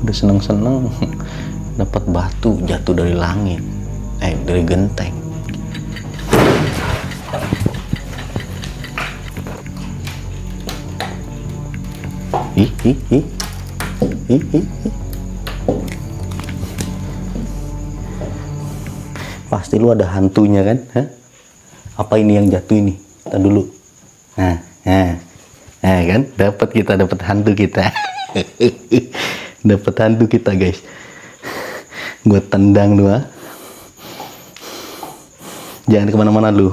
Udah seneng-seneng dapat batu jatuh dari langit, dari genteng. Ih. Pasti lu ada hantunya kan? Hah? Apa ini yang jatuh ini? Kita dulu. Nah kan, dapat hantu kita. Dapat hantu kita guys. Gue tendang lu, jangan kemana-mana lu.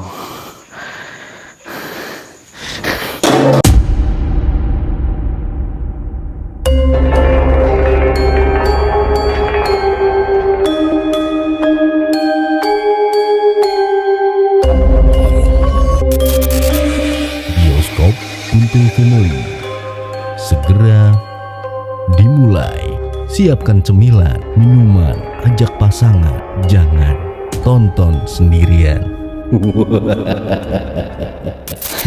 Bioskop untuk family segera dimulai. Siapkan cemilan, minuman, ajak pasangan, jangan tonton sendirian.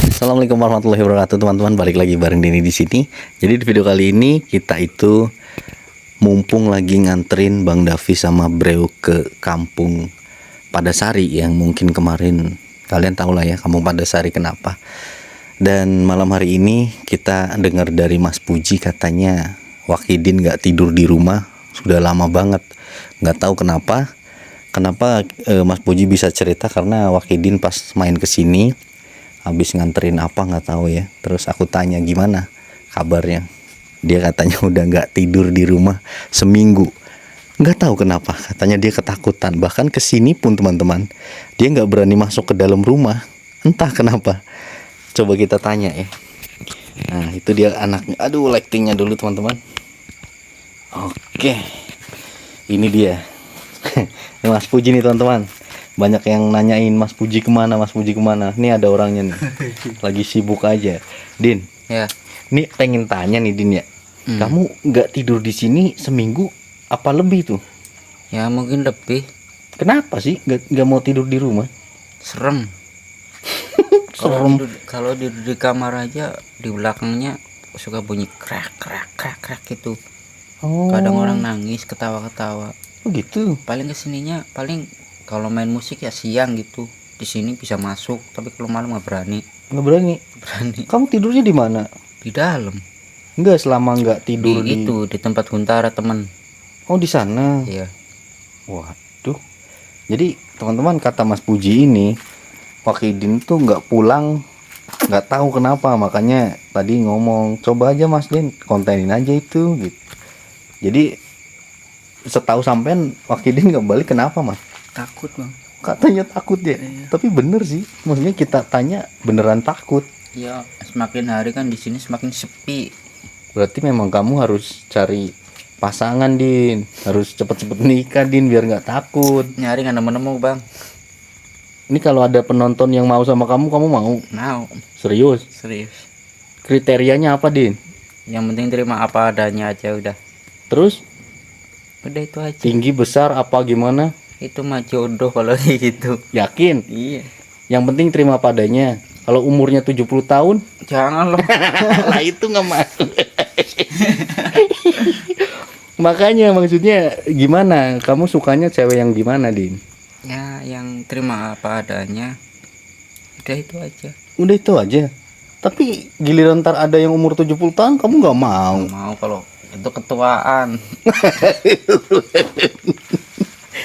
Assalamualaikum warahmatullahi wabarakatuh teman-teman, balik lagi bareng Denny di sini. Jadi di video kali ini kita itu mumpung lagi nganterin Bang Davi sama Breo ke kampung Padasari yang mungkin kemarin kalian tahu lah ya, kampung Padasari kenapa. Dan malam hari ini kita dengar dari Mas Puji katanya Wahidin gak tidur di rumah sudah lama banget. Gak tahu kenapa Mas Puji bisa cerita karena Wahidin pas main kesini habis nganterin apa nggak tahu ya. Terus aku tanya gimana kabarnya, dia katanya udah nggak tidur di rumah seminggu. Nggak tahu kenapa, katanya dia ketakutan. Bahkan kesini pun teman-teman, dia nggak berani masuk ke dalam rumah. Entah kenapa. Coba kita tanya ya. Nah itu dia anaknya. Aduh, lightingnya dulu teman-teman. Oke, ini dia. Ini Mas Puji nih teman-teman. Banyak yang nanyain Mas Puji kemana, Mas Puji kemana. Ini ada orangnya nih, lagi sibuk aja. Din, ya. Ini pengen tanya nih Din ya. Kamu nggak tidur di sini seminggu apa lebih tuh? Ya mungkin lebih. Kenapa sih nggak mau tidur di rumah? Serem. Kalau tidur di kamar aja, di belakangnya suka bunyi krak gitu. Oh. Kadang orang nangis, ketawa-ketawa. Oh gitu. Paling kesininya paling kalau main musik ya siang gitu. Di sini bisa masuk, tapi kalau malam nggak berani. Nggak berani. Kamu tidurnya di mana? Di dalam. Enggak, selama nggak tidur di itu di tempat Huntara teman. Oh di sana. Iya. Waduh. Jadi teman-teman, kata Mas Puji ini Wahidin tuh nggak pulang, nggak tahu kenapa. Makanya tadi ngomong coba aja Mas Din kontenin aja itu gitu. Jadi setahu sampean Wahidin nggak balik kenapa Mas? Takut bang. Katanya takut ya. Iya. Tapi bener sih, maksudnya kita tanya beneran takut. Ya semakin hari kan di sini semakin sepi. Berarti memang kamu harus cari pasangan Din, harus cepet-cepet nikah Din biar nggak takut. Nyari nggak nemu-nemu bang. Ini kalau ada penonton yang mau sama kamu mau? Mau. Serius? Serius. Kriterianya apa Din? Yang penting terima apa adanya aja udah. Terus Udah itu aja. tinggi besar apa gimana? Itu mah jodoh kalau kayak gitu. Yakin? Iya. Yang penting terima padanya. Kalau umurnya 70 tahun? Jangan loh. Lah itu nggak masuk. Makanya maksudnya gimana? Kamu sukanya cewek yang gimana Din? Ya yang terima apa adanya. Udah itu aja. Udah itu aja. Tapi giliran ntar ada yang umur 70 tahun kamu nggak mau. Nggak mau kalau itu ketuaan.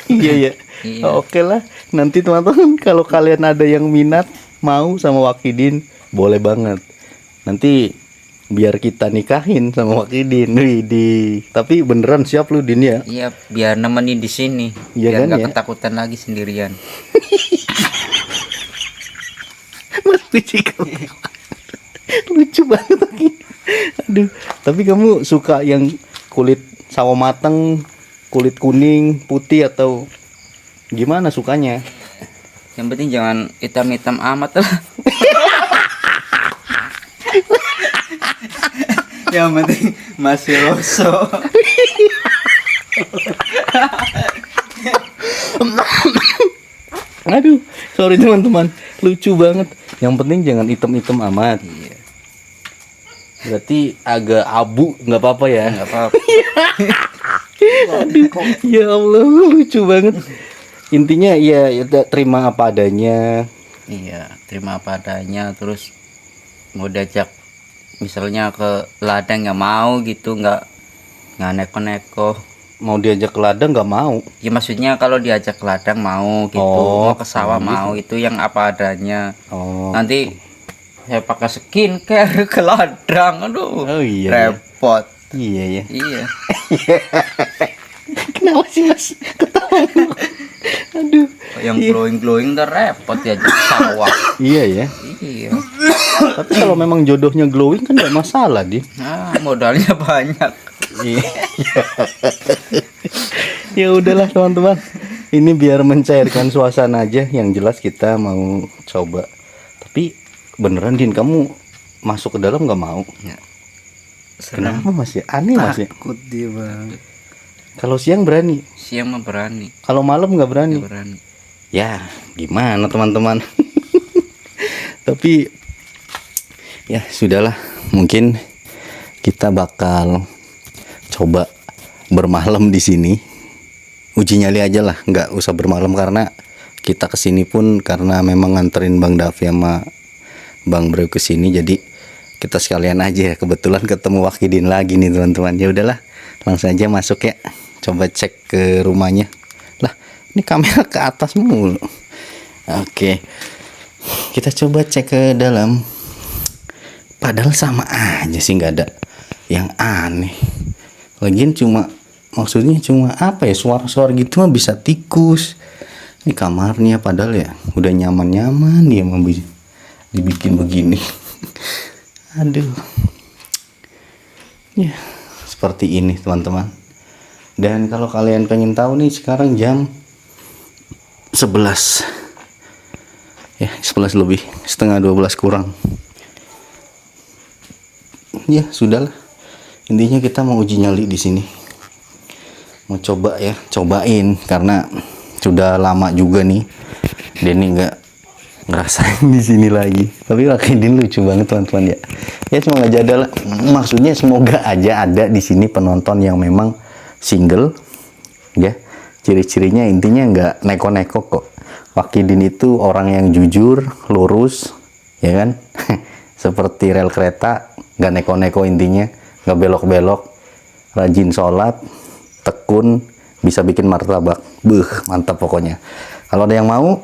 Iya ya. Iya. Oke lah. Nanti teman-teman kalau kalian ada yang minat mau sama Wahidin, boleh banget. Nanti biar kita nikahin sama Wahidin. Widih. Tapi beneran siap lu Din ya? Iya biar nemenin di sini. Iya Biar kan, nggak ya? ketakutan lagi sendirian. Mas Puji kamu. Lucu banget lagi. Aduh. Tapi kamu suka yang kulit sawo mateng, kulit kuning, putih atau gimana sukanya? Yang penting jangan hitam-hitam amat lah. Yang penting masih loso. Aduh, sorry teman-teman, lucu banget. Yang penting jangan hitam-hitam amat. Iya. Berarti agak abu nggak apa-apa ya? Nggak apa-apa. Ya Allah, lucu banget. Intinya ya terima apa adanya. Iya, terima apa adanya. Terus mau diajak misalnya ke ladang nggak mau gitu, nggak neko-neko. Mau diajak ke ladang nggak mau. Ya maksudnya kalau diajak ke ladang mau gitu, Oh, mau ke sawah mau, itu yang apa adanya. Oh. Nanti saya pakai skincare ke ladang, aduh, Oh iya. repot. Iya ya. Iya. Kenapa sih Mas? Ketawa. Aduh. Yang glowing udah repot diajak ke sawah. Iya ya. Iya. Tapi kalau memang jodohnya glowing kan nggak masalah dia. Nah, modalnya banyak. Iya. Ya udahlah teman-teman. Ini biar mencairkan suasana aja. Yang jelas kita mau coba. Tapi beneran Din, kamu masuk ke dalam nggak mau? Ya. Kenapa Mas ya? Aneh Mas ya. Takut dia bang. Kalau siang berani, Siang mah berani. kalau malam nggak berani. Nggak berani. Ya gimana teman-teman. Tapi ya sudahlah, mungkin kita bakal coba bermalam di sini. Uji nyali aja lah, nggak usah bermalam karena kita kesini pun karena memang nganterin Bang Davi sama Bang Bro kesini, jadi kita sekalian aja ya. Kebetulan ketemu Wakidin lagi nih teman-teman. Ya udahlah, langsung aja masuk ya. Coba cek ke rumahnya. Lah, ini kamera ke atas mulu. Oke. Kita coba cek ke dalam. Padahal sama aja sih, nggak ada yang aneh. Lagian maksudnya cuma apa ya, suara-suara gitu mah bisa tikus. Ini kamarnya padahal ya udah nyaman-nyaman dia mau dibikin begini. Aduh. Ya, seperti ini teman-teman. Dan kalau kalian pengen tahu nih, sekarang jam 11. Ya, 11 lebih, setengah 12 kurang. Ya, sudahlah. Intinya kita mau uji nyali di sini. Mau coba ya, cobain karena sudah lama juga nih Denny nggak ngerasain di sini lagi. Tapi Wakidin lucu banget teman-teman ya. Ya semoga aja ada lah. Maksudnya semoga aja ada di sini penonton yang memang single ya. Ciri-cirinya intinya nggak neko-neko kok. Wakidin itu orang yang jujur, lurus, ya kan? Seperti rel kereta, nggak neko-neko intinya, nggak belok-belok, rajin sholat, tekun, bisa bikin martabak. Mantap pokoknya. Kalau ada yang mau,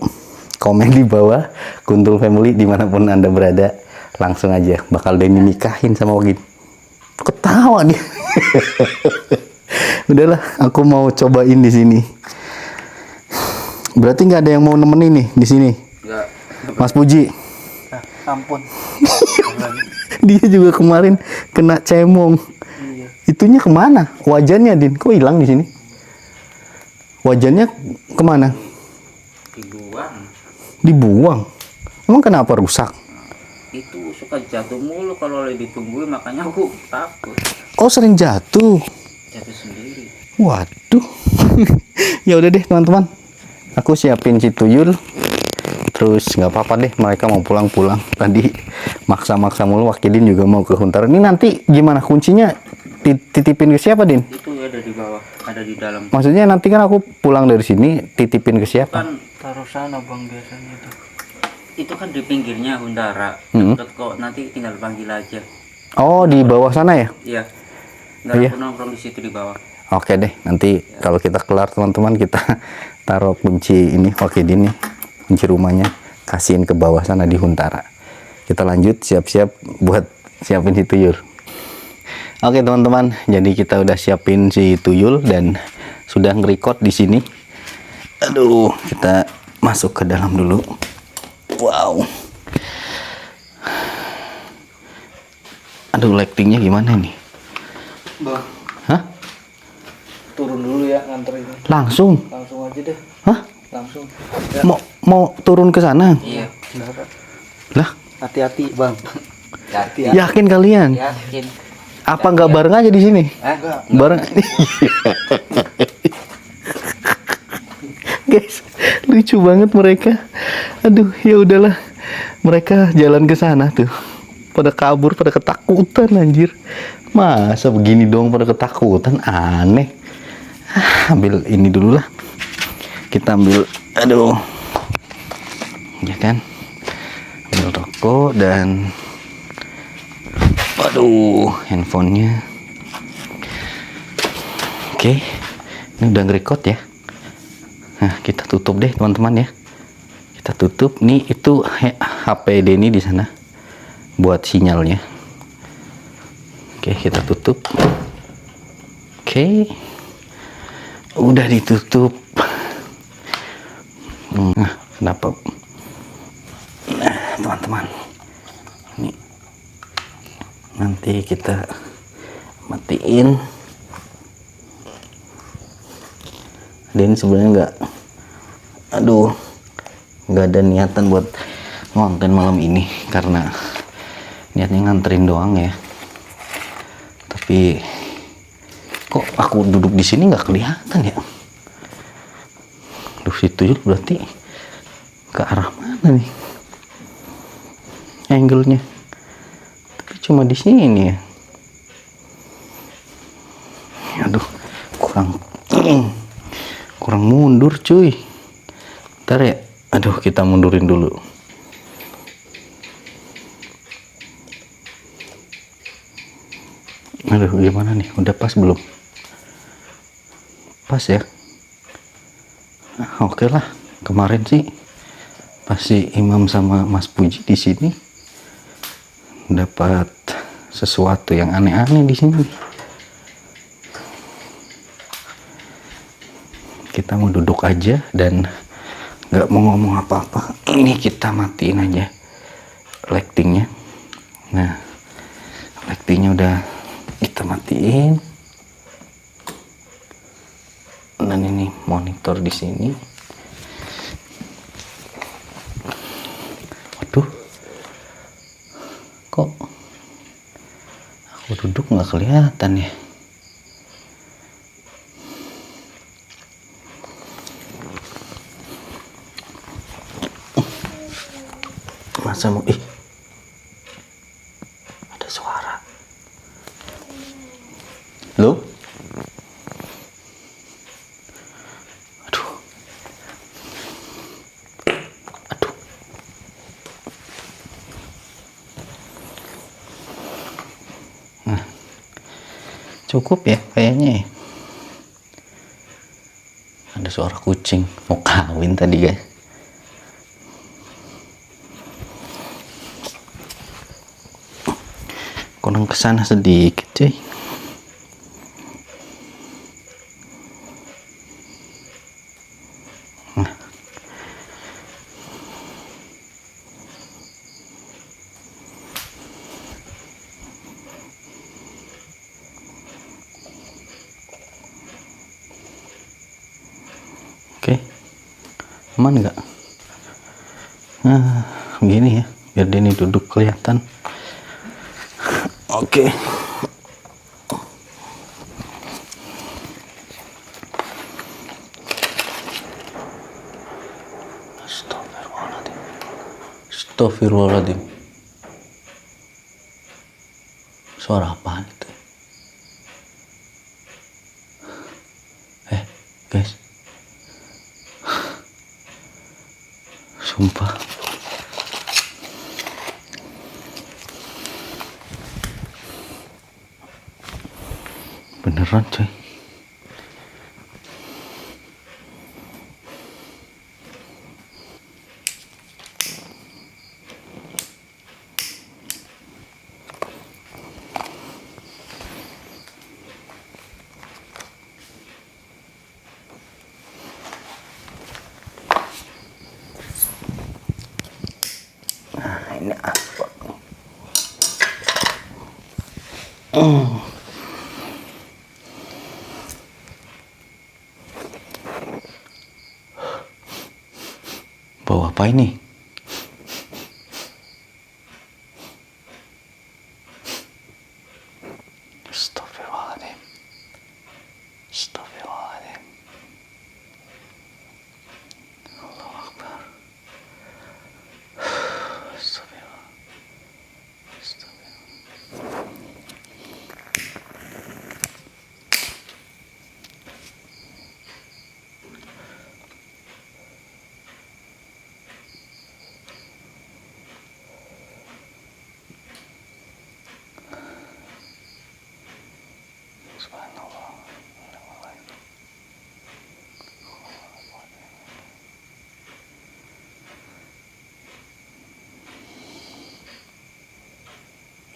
komen di bawah. Kuntul Family dimanapun Anda berada, langsung aja bakal Denny nikahin sama Wakidin. Ketawa dia. Udahlah, aku mau cobain di sini. Berarti nggak ada yang mau nemenin nih di sini. Nggak. Mas Puji. Ampun. Dia juga kemarin kena cemong. Iya. Itunya kemana? Wajannya Din, kok hilang di sini? Wajannya kemana? Dibuang. Dibuang. Emang kenapa rusak? Itu suka jatuh mulu kalau lagi ditungguin, makanya aku takut Oh sering jatuh. jatuh sendiri. Waduh. Ya udah deh teman-teman. Aku siapin si tuyul. Terus nggak apa-apa deh, mereka mau pulang-pulang. Tadi maksa-maksa mulu, Wakidin juga mau ke Huntara. Ini nanti gimana kuncinya? Titipin ke siapa, Din? Itu ada di bawah, ada di dalam. Maksudnya nanti kan aku pulang dari sini, titipin ke siapa? Kan taruh sana bang biasanya tuh. Itu kan di pinggirnya Huntara. Deket kok, nanti tinggal panggil aja. Oh, di bawah sana ya? Iya. Nggak Iya. aku nongkrong di situ di bawah. Oke deh, nanti kalau kita kelar teman-teman, kita taruh kunci ini Wakidin nih, kunci rumahnya, kasihin ke bawah sana di Huntara. Kita lanjut siap-siap buat siapin si tuyul. Oke teman-teman, jadi kita udah siapin si tuyul dan sudah nge-record di sini. Aduh, kita masuk ke dalam dulu. Wow. Aduh, lightingnya gimana nih? Bang, Hah? turun dulu ya nganterin. Langsung? Langsung aja deh, Hah? langsung. Mau turun ke sana? Iya. Lah, Hati-hati bang. Yakin. yakin kalian? Yakin. Apa nggak bareng aja di sini? Enggak. Bareng. Guys, lucu banget mereka. Aduh, ya udahlah. Mereka jalan ke sana tuh. Pada kabur, pada ketakutan anjir. Masa begini dong pada ketakutan, aneh. ambil ini dulu lah, kita ambil, aduh ya kan, ambil rokok dan waduh handphonenya. Oke, ini udah nge-record ya. Nah kita tutup deh teman-teman ya, kita tutup nih. Itu HP Denny di sana buat sinyalnya. Oke kita tutup. Oke udah ditutup. Nah kenapa, nah teman-teman, ini nanti kita matiin. Dan sebenarnya nggak ada niatan buat ngonten malam ini karena niatnya nganterin doang ya. Tapi kok aku duduk di sini nggak kelihatan ya? Duh, situ berarti ke arah mana nih angle-nya? Tapi cuma di sini ya. Aduh, kurang mundur cuy. Ntar ya, aduh kita mundurin dulu. Aduh gimana nih, udah pas belum? Pas ya. Nah, oke lah, kemarin sih pas si Imam sama Mas Puji di sini dapat sesuatu yang aneh-aneh di sini. Kita mau duduk aja dan nggak mau ngomong apa-apa. Ini kita matiin aja lightingnya. Nah lightingnya udah kita matiin, dan ini monitor di sini. Waduh, kok aku duduk nggak kelihatan ya? Masa mau ada suara lo? Aduh nah cukup ya kayaknya ya. Ada suara kucing mau kawin tadi guys. Kurang kesana sedikit cuy. Nah. Oke, aman nggak? Nah begini ya, biar Denny duduk kelihatan. Oke. Astagfirullahaladzim. Suara apaan itu? Guys. Sumpah. Beneran coy. Nah ini apa? Bawa apa ini? Astagfirullahaladzim. Astagfirullahaladzim. Allahu Akbar. Astagfirullah. Astagfirullah.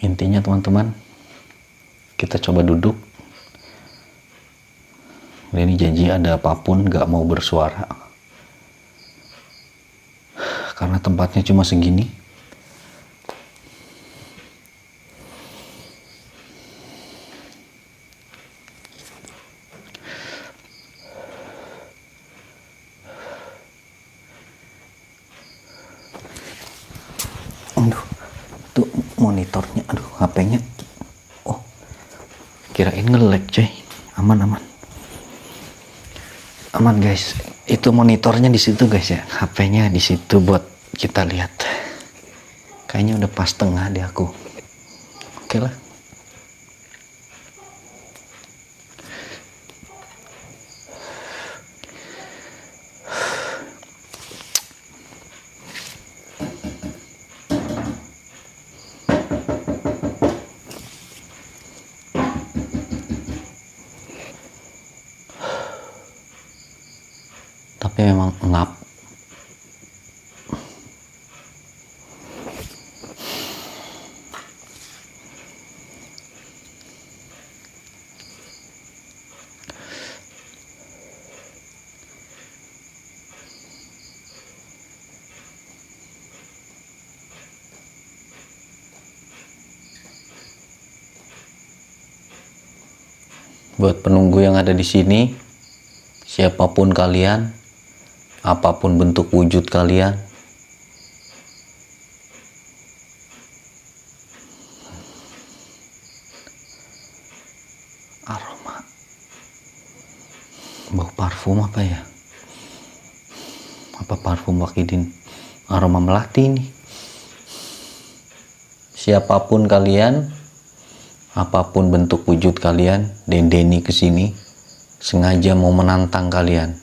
Intinya teman-teman, kita coba duduk. Ini janji ada apapun gak mau bersuara, karena tempatnya cuma segini. Aduh, tuh monitornya, aduh HP-nya. Oh, kirain nge-lag coy. Aman guys. Itu monitornya di situ guys ya. HP-nya di situ buat kita lihat. Kayaknya udah pas tengah di aku. Oke lah. Tapi memang ngap. Buat penunggu yang ada di sini, siapapun kalian, apapun bentuk wujud kalian, aroma bau parfum apa ya? Apa parfum Wakidin? Aroma melati nih. Siapapun kalian, apapun bentuk wujud kalian, Dendeni kesini sengaja mau menantang kalian.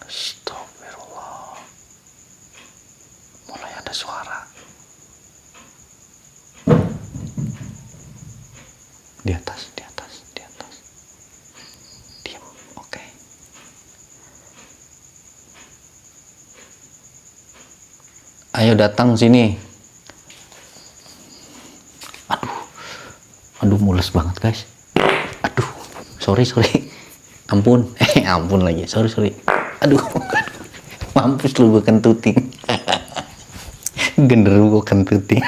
Astagfirullah. Mulai ada suara. Di atas. Diam, oke. Ayo datang sini. Aduh mules banget guys. Aduh, sorry. Ampun, ampun lagi. Sorry. Aduh, mampus lu gue kentutin. Genderu gue kentutin.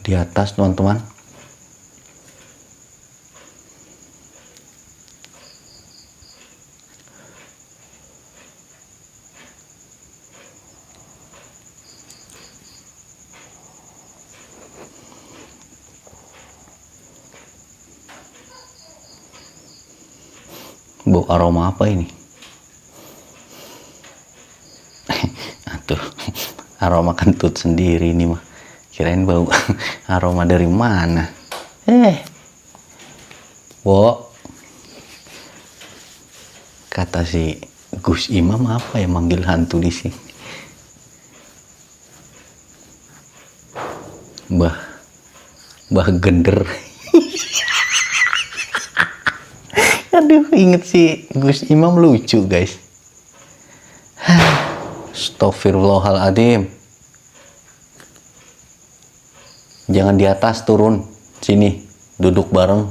Di atas teman-teman. Bau aroma apa ini? Aduh, aroma kentut sendiri ini mah. Kirain bau aroma dari mana? Wo. Kata si Gus Imam apa ya manggil hantu di sini? Mbah Gender. Aduh, inget si Gus Imam lucu guys. Astagfirullahaladzim. Jangan di atas, turun. Sini, duduk bareng.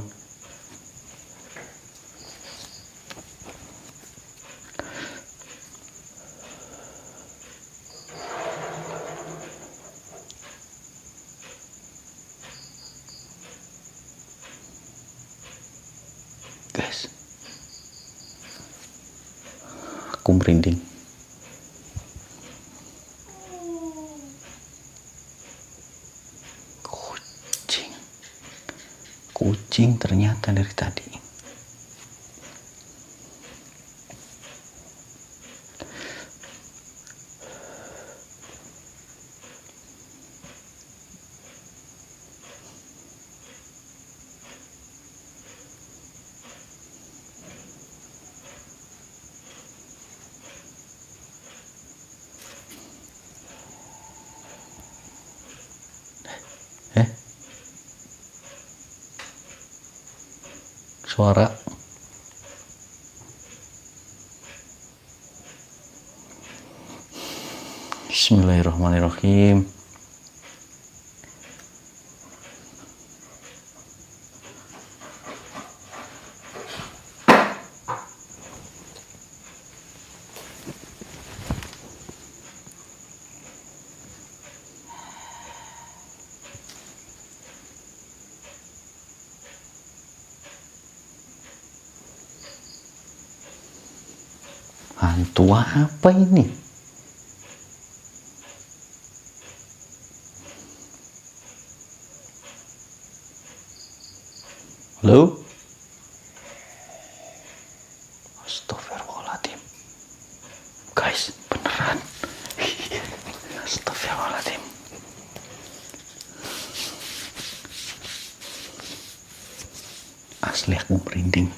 Guys, aku merinding. kucing ternyata dari tadi. Suara Bismillahirrahmanirrahim. Hantu apa ini? Halo? Astagfirullahaladzim. Guys, beneran. Astagfirullahaladzim. Asli aku merinding.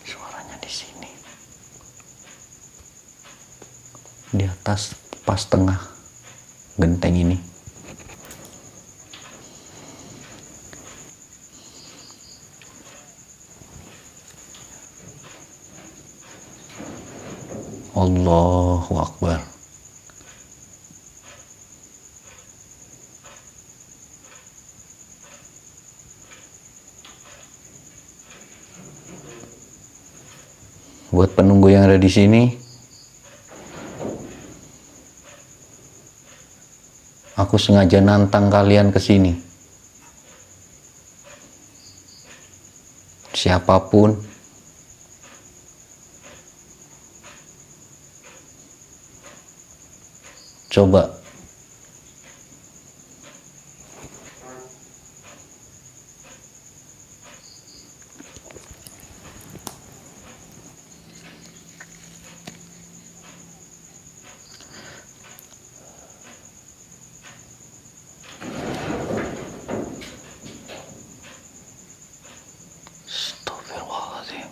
Suaranya di sini. Di atas pas tengah genteng ini. Allahu Akbar. Buat penunggu yang ada di sini, aku sengaja nantang kalian ke sini. Siapapun, coba Astagfirullahaladzim.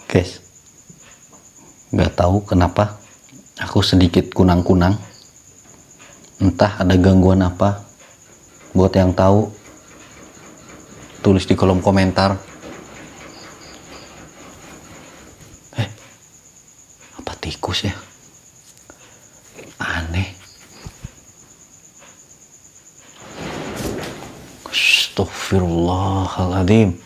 Guys, nggak tahu kenapa aku sedikit kunang-kunang. Entah ada gangguan apa. Buat yang tahu, tulis di kolom komentar. Apa tikus ya? Aneh. Astagfirullahaladzim.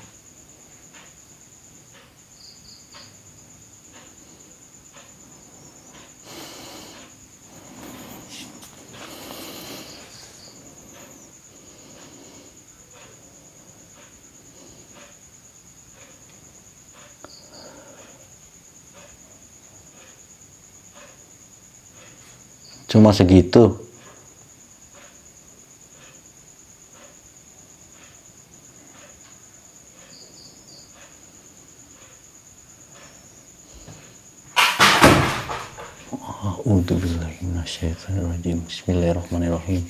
Cuma segitu. A'udzubillahi minasyaitonirrajim. Bismillahirrahmanirrahim.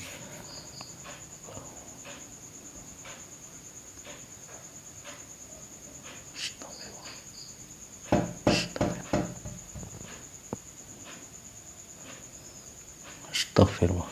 Astagfirullah.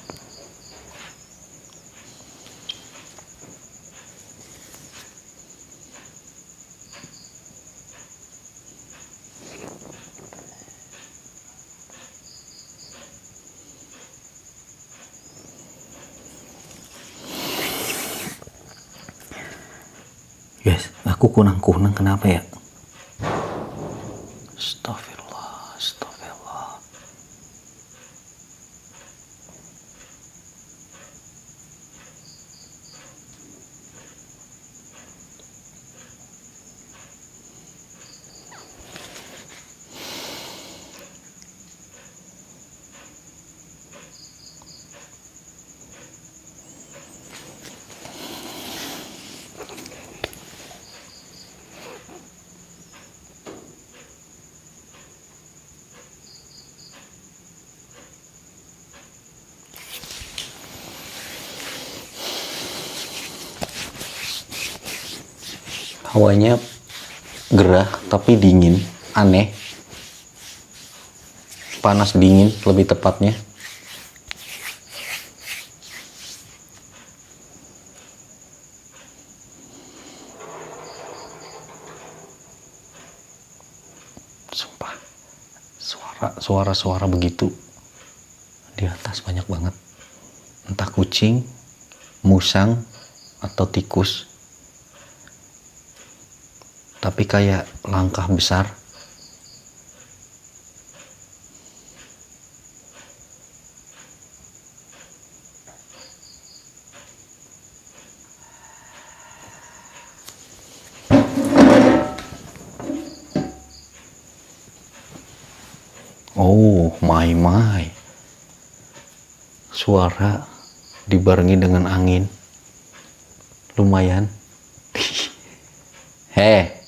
Guys, aku kunang-kunang kenapa ya? Astagfirullah, astagfirullah. Hawanya gerah tapi dingin, aneh. Panas dingin lebih tepatnya. Sumpah, suara begitu di atas banyak banget. Entah kucing, musang, atau tikus. Tapi kayak langkah besar. Oh my. Suara dibarengi dengan angin. Lumayan. Heh.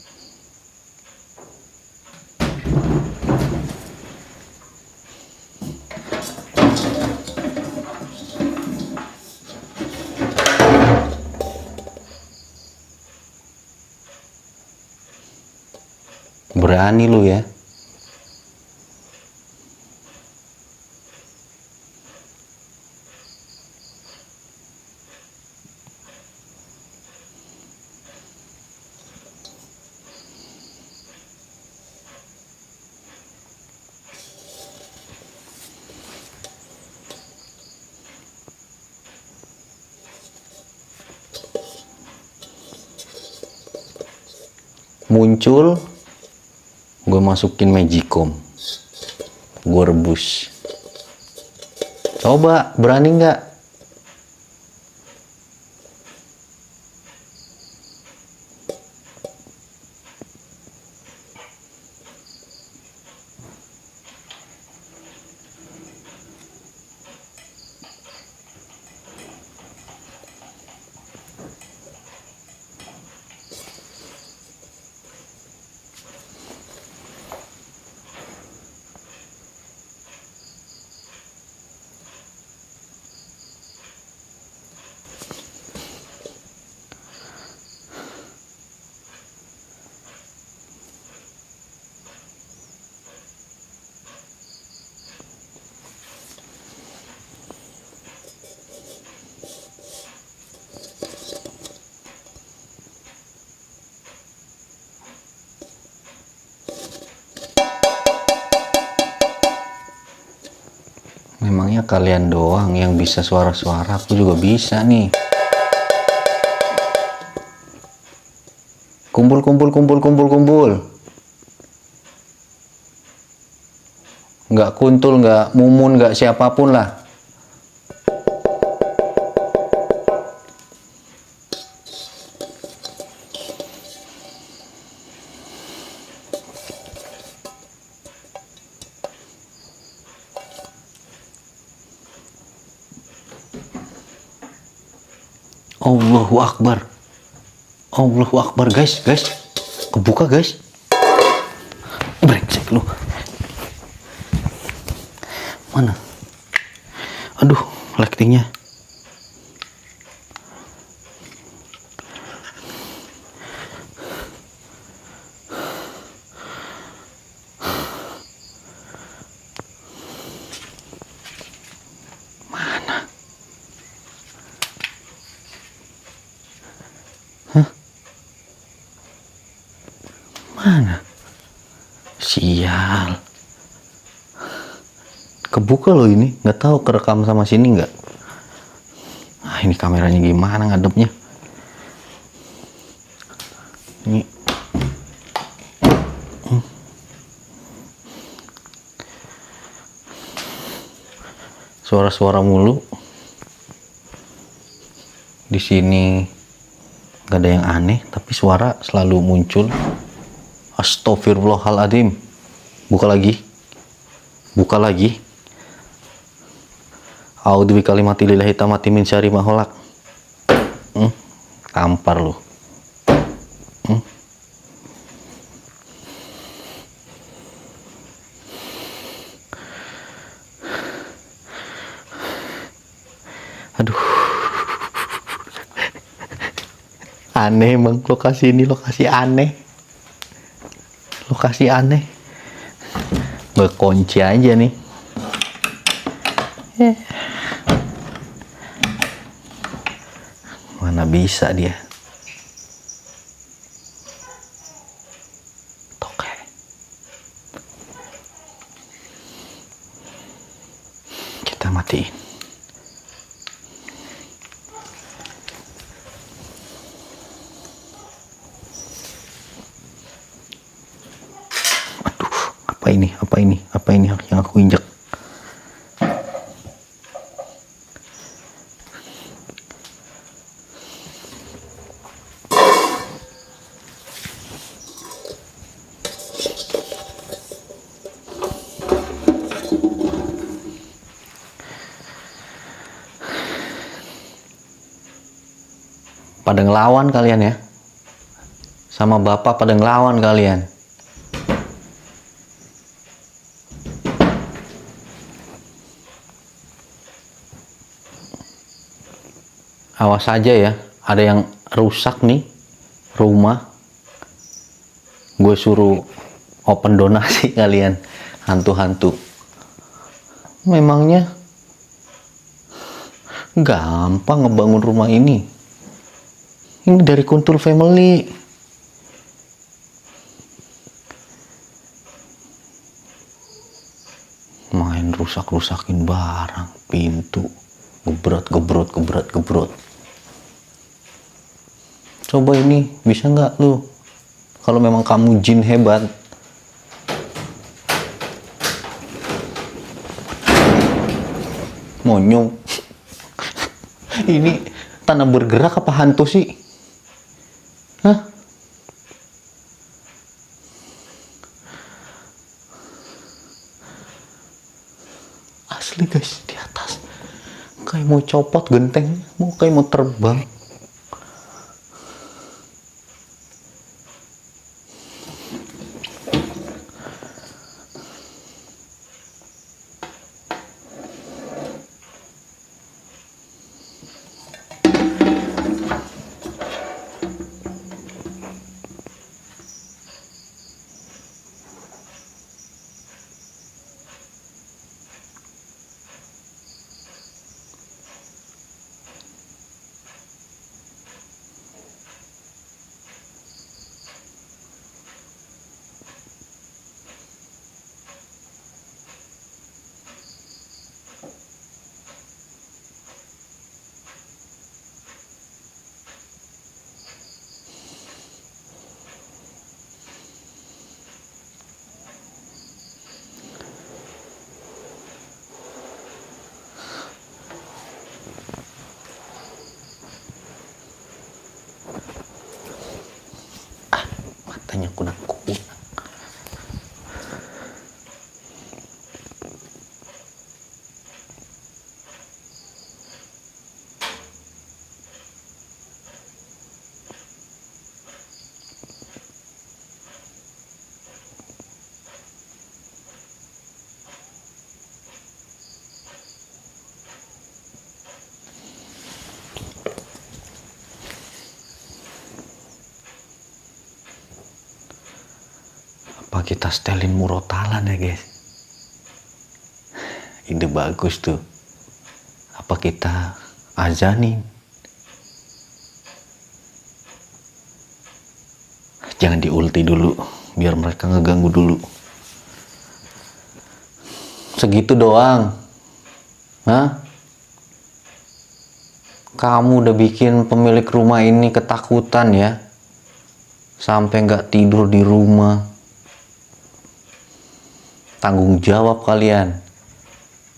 Berani lu ya. Muncul, gue masukin magicom, gue rebus. Coba, berani nggak? Memangnya kalian doang yang bisa suara-suara, aku juga bisa nih. Kumpul. Nggak kuntul, nggak mumun, nggak siapapun lah. Allahu Akbar guys, kebuka guys. Brengsek lu. Mana? Aduh, lightingnya. Mana? Sial. Kebuka loh ini. Nggak tahu kerekam sama sini nggak. Ah, ini kameranya gimana ngadepnya. suara-suara mulu. Di sini gak ada yang aneh, tapi suara selalu muncul. Astagfirullahaladzim. Buka lagi. Buka lagi. A'udzu bikalimatillahi tammati min syarri ma khalaq. Tampar lu. Aduh. Aneh emang lokasi ini, lokasi aneh. Lokasi aneh. Nggak kunci aja nih. Mana bisa dia. Oke. Kita matiin. Apa ini yang aku injek? Pada ngelawan kalian ya, sama bapak pada ngelawan kalian. Awas aja ya, ada yang rusak nih rumah. Gue suruh open donasi kalian, hantu-hantu. Memangnya gampang ngebangun rumah ini. Ini dari Kuntul Family. Main rusak-rusakin barang, pintu, gebrot. Coba ini, bisa nggak lu? Kalau memang kamu jin hebat. Monyong. Ini tanah bergerak apa hantu sih? Hah? Asli guys, di atas. Kayak mau copot genteng, kayak mau terbang. Matanya kunang-kunang. Apa kita setelin murotalan ya guys? Ide bagus tuh. Apa kita azanin? Jangan diulti dulu, biar mereka ngeganggu dulu. Segitu doang. Hah? Kamu udah bikin pemilik rumah ini ketakutan ya, sampai nggak tidur di rumah. Tanggung jawab kalian.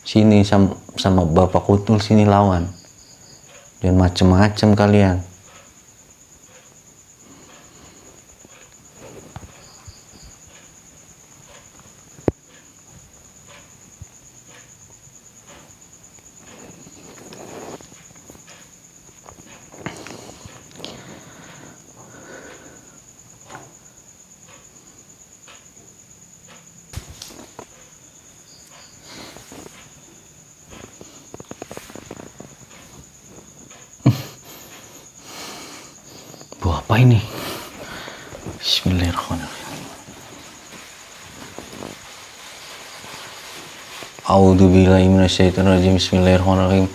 Sini sama Bapak Kutul sini lawan. Jangan macem-macem kalian. Buah apa ini? Bismillahirrahmanirrahim. A'udzubillahi minasyaitonirrajim. Bismillahirrahmanirrahim.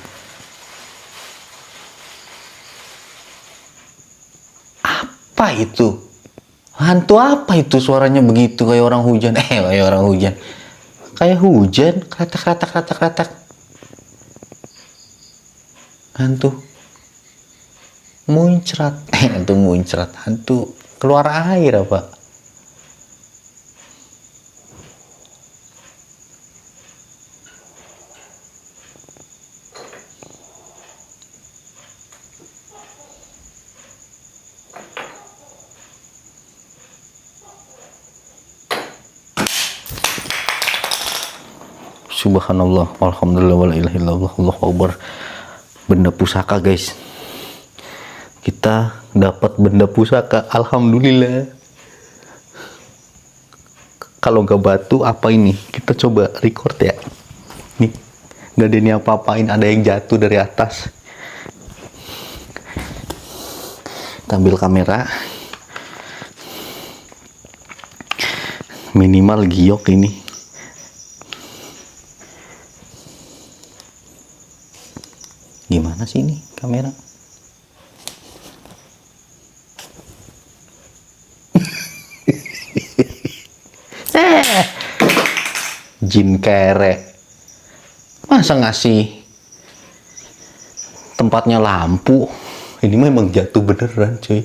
Apa itu? Hantu apa itu? Suaranya begitu kayak orang hujan. Kayak orang hujan. Kayak hujan, kratak. Hantu muncrat. Hantu muncrat. Hantu keluar air apa? Subhanallah, walhamdulillah, wala ilaha illallah, Allahu akbar. Benda pusaka, guys. Kita dapat benda pusaka, alhamdulillah. Kalau nggak batu, apa ini? Kita coba record ya. Nih, nggak ada ini apa-apain, ada yang jatuh dari atas. Kita ambil kamera. Minimal giok ini. Gimana sih ini kamera? Jin kere. Masa ngasih tempatnya lampu? Ini memang jatuh beneran, cuy.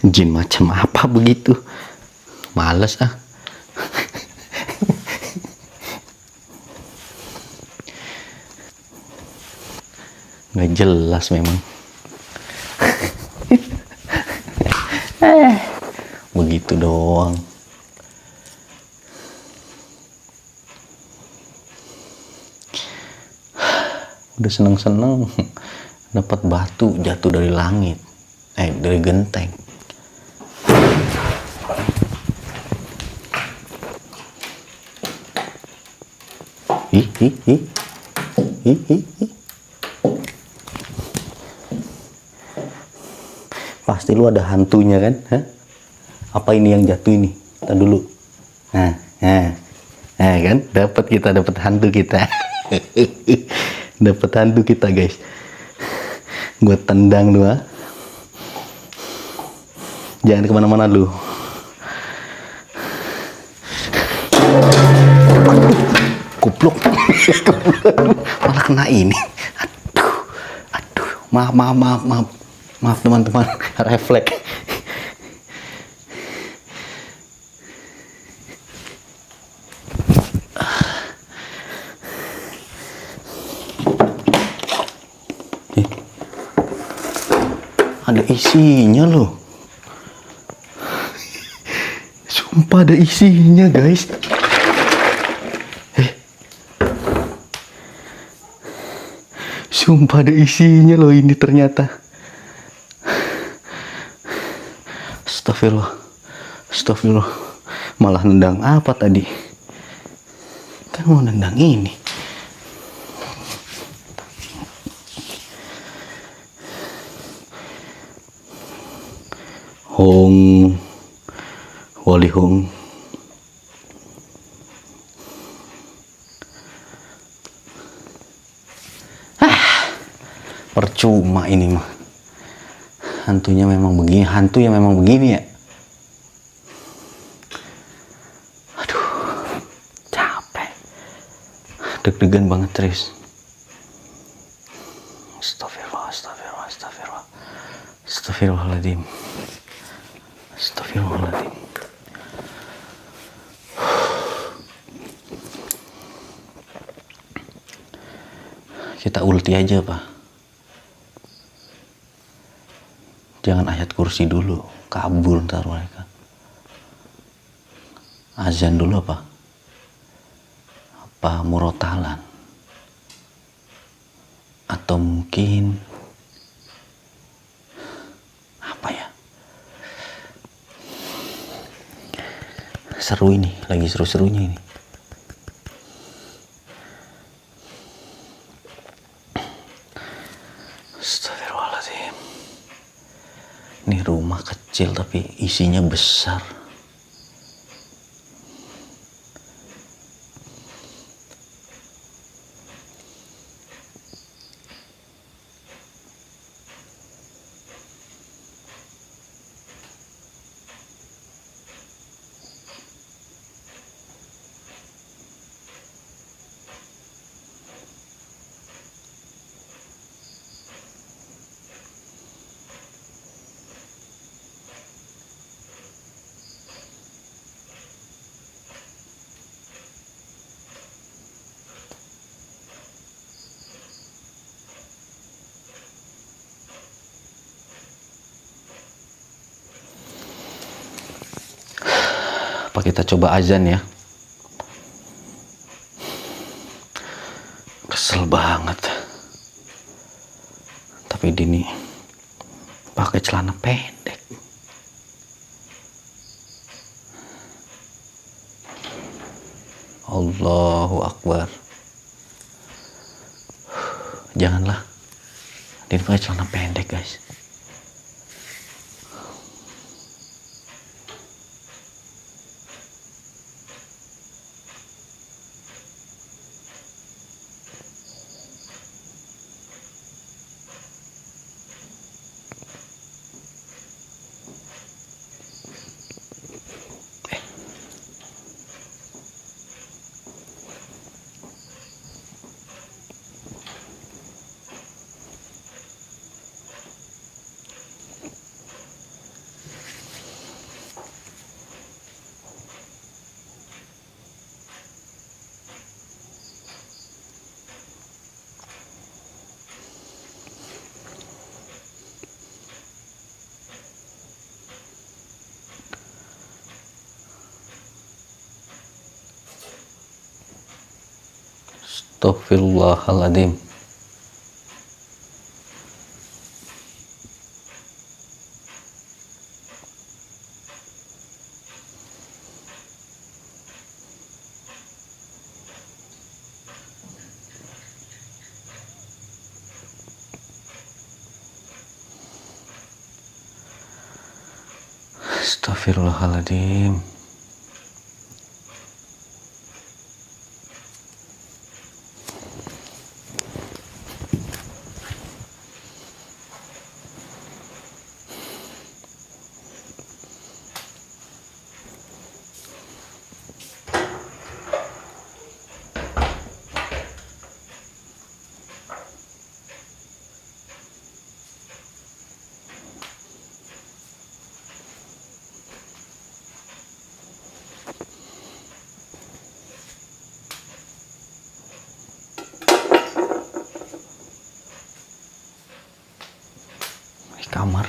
Jin macam apa begitu? Males ah. Nggak jelas memang. Begitu doang. Udah seneng-seneng dapat batu jatuh dari langit, dari genteng. Ih. Pasti lu ada hantunya kan? Hah? Apa ini yang jatuh ini? Kita dulu. Nah kan? Dapat hantu kita. Dapat hantu kita, guys. Gua tendang lu, ah. Jangan kemana-mana lu. Kupluk. Malah kena ini. Aduh. Maaf teman-teman, refleks. Ada isinya loh. Sumpah ada isinya, guys. Sumpah ada isinya loh ini ternyata. Astagfirullah. Malah nendang apa tadi? Kan mau nendang ini. Hong Wali Hong. Percuma ini mah. Hantunya memang begini, hantu yang memang begini ya. Aduh, capek, deg-degan banget terus. Astagfirullahaladzim. Kita ulti aja Pak. Jangan ayat kursi dulu, kabur ntar mereka. Azan dulu apa? Apa murotalan? Atau mungkin apa ya? Seru ini, lagi seru-serunya ini. Astagfirullahaladzim. Ini rumah kecil tapi isinya besar. Apa kita coba azan ya? Kesel banget. Tapi Dini pakai celana pendek. Allahu Akbar. Janganlah. Dini pakai celana pendek, guys. Astaghfirullahaladzim. Astaghfirullahaladzim. Kamar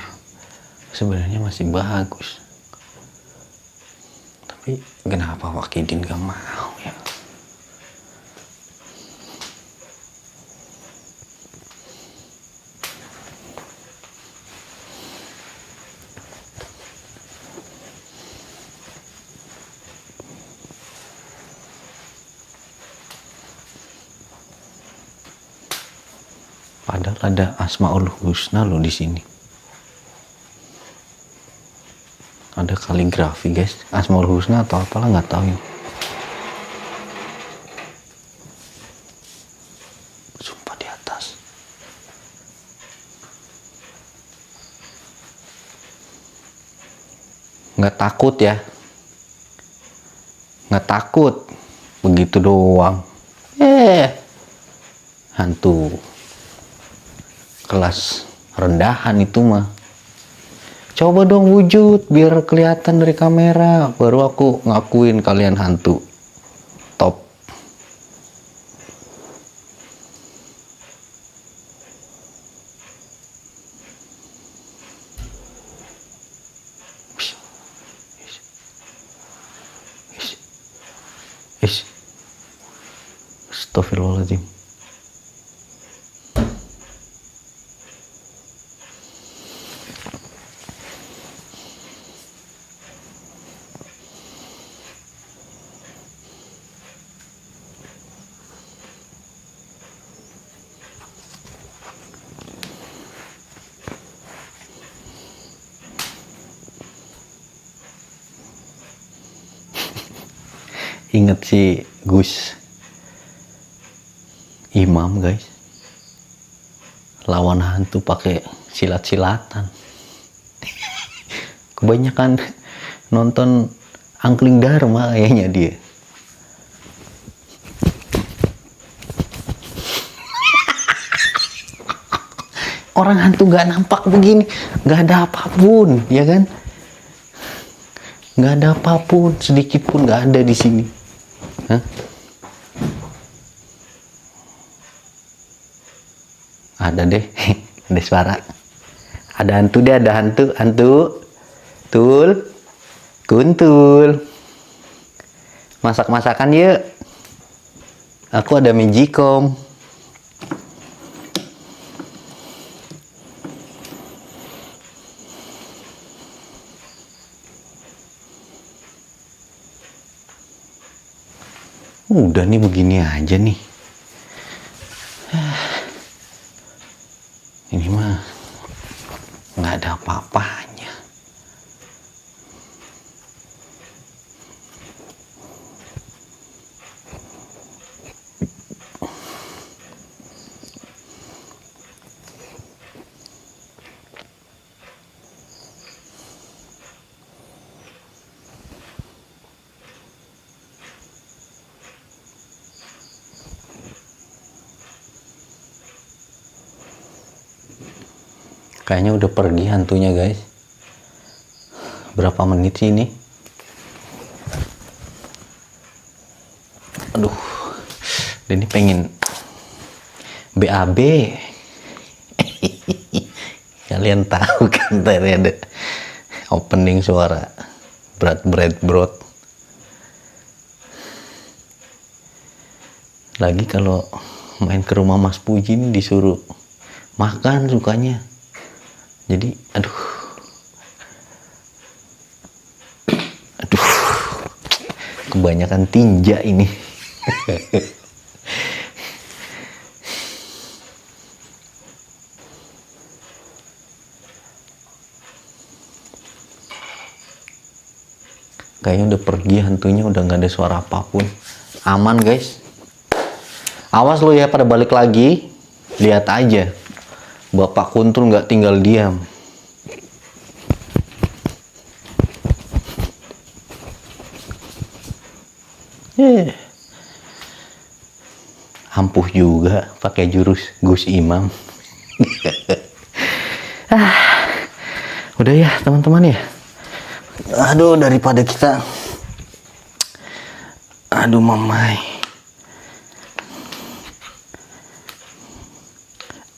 sebenarnya masih bagus, tapi kenapa Wakidin gak mau ya? Padahal ada Asmaul Husna loh di sini. Ada kaligrafi guys, Asmaul Husna atau apalah nggak tahu ya. Sumpah di atas. Nggak takut ya? Nggak takut, begitu doang. Hantu kelas rendahan itu mah. Coba dong wujud biar kelihatan dari kamera, baru aku ngakuin kalian hantu top. Astagfirullahaladzim. Ingat si Gus Imam guys, lawan hantu pakai silat-silatan. Kebanyakan nonton Angkling Dharma kayaknya dia. Orang hantu nggak nampak begini, nggak ada apapun, ya kan? Nggak ada apapun, sedikit pun nggak ada di sini. Hah? Ada deh, ada suara. Ada hantu deh, ada hantu. Tul, kuntul. Masak-masakan yuk. Aku ada magicom. Udah nih begini aja nih. Ini mah nggak ada apa-apanya. Kayaknya udah pergi hantunya guys. Berapa menit sih ini? Aduh, ini pengen BAB. Kalian tahu kan tadi ada opening suara Brad. Lagi kalau main ke rumah Mas Puji ini disuruh makan sukanya. Jadi aduh, kebanyakan tinja ini. Kayaknya udah pergi hantunya, udah nggak ada suara apapun. Aman guys. Awas lo ya pada balik lagi. Lihat aja. Bapak Kuntul nggak tinggal diam. Ampuh juga pakai jurus Gus Imam. Udah ya teman-teman ya. Aduh, daripada kita mamai.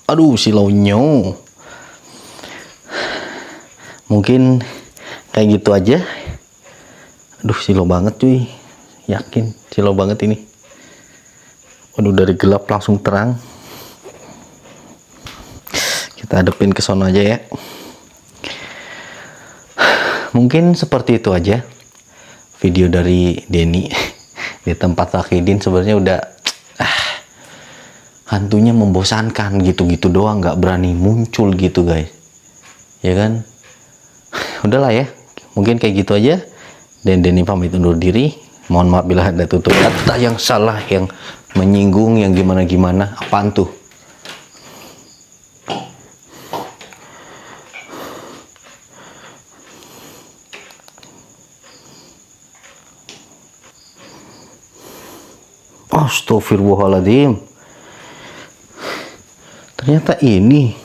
Aduh, silaunya. Mungkin kayak gitu aja. Aduh, silau banget cuy. Yakin silau banget ini. Aduh, dari gelap langsung terang. Kita hadepin ke sono aja ya. Mungkin seperti itu aja video dari Denny di tempat Sakidin. Sebenarnya udah hantunya membosankan gitu-gitu doang, nggak berani muncul gitu guys, ya kan? Udahlah ya, mungkin kayak gitu aja. Dan Denny pamit undur diri. Mohon maaf bila ada tutur kata yang salah, yang menyinggung, yang gimana-gimana. Apaan tuh? Astagfirullahaladzim. Ternyata ini.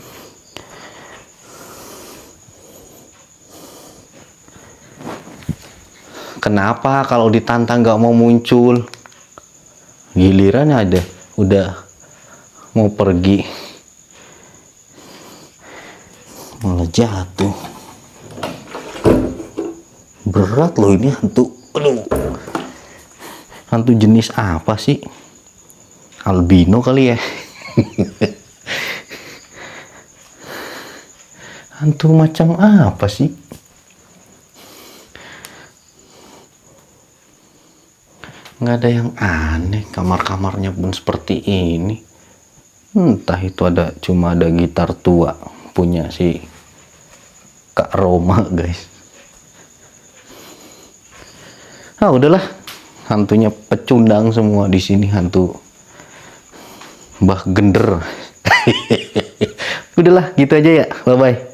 Kenapa kalau ditantang nggak mau muncul? Giliran ada, udah mau pergi, malah jatuh. Berat loh ini hantu. Aduh. Hantu jenis apa sih? Albino kali ya. Hantu macam apa sih? Nggak ada yang aneh, kamar-kamarnya pun seperti ini. Entah itu cuma ada gitar tua punya si Kak Roma, guys. Ah, udahlah. Hantunya pecundang semua di sini, hantu Mbah Gender. Udahlah, gitu aja ya. Bye bye.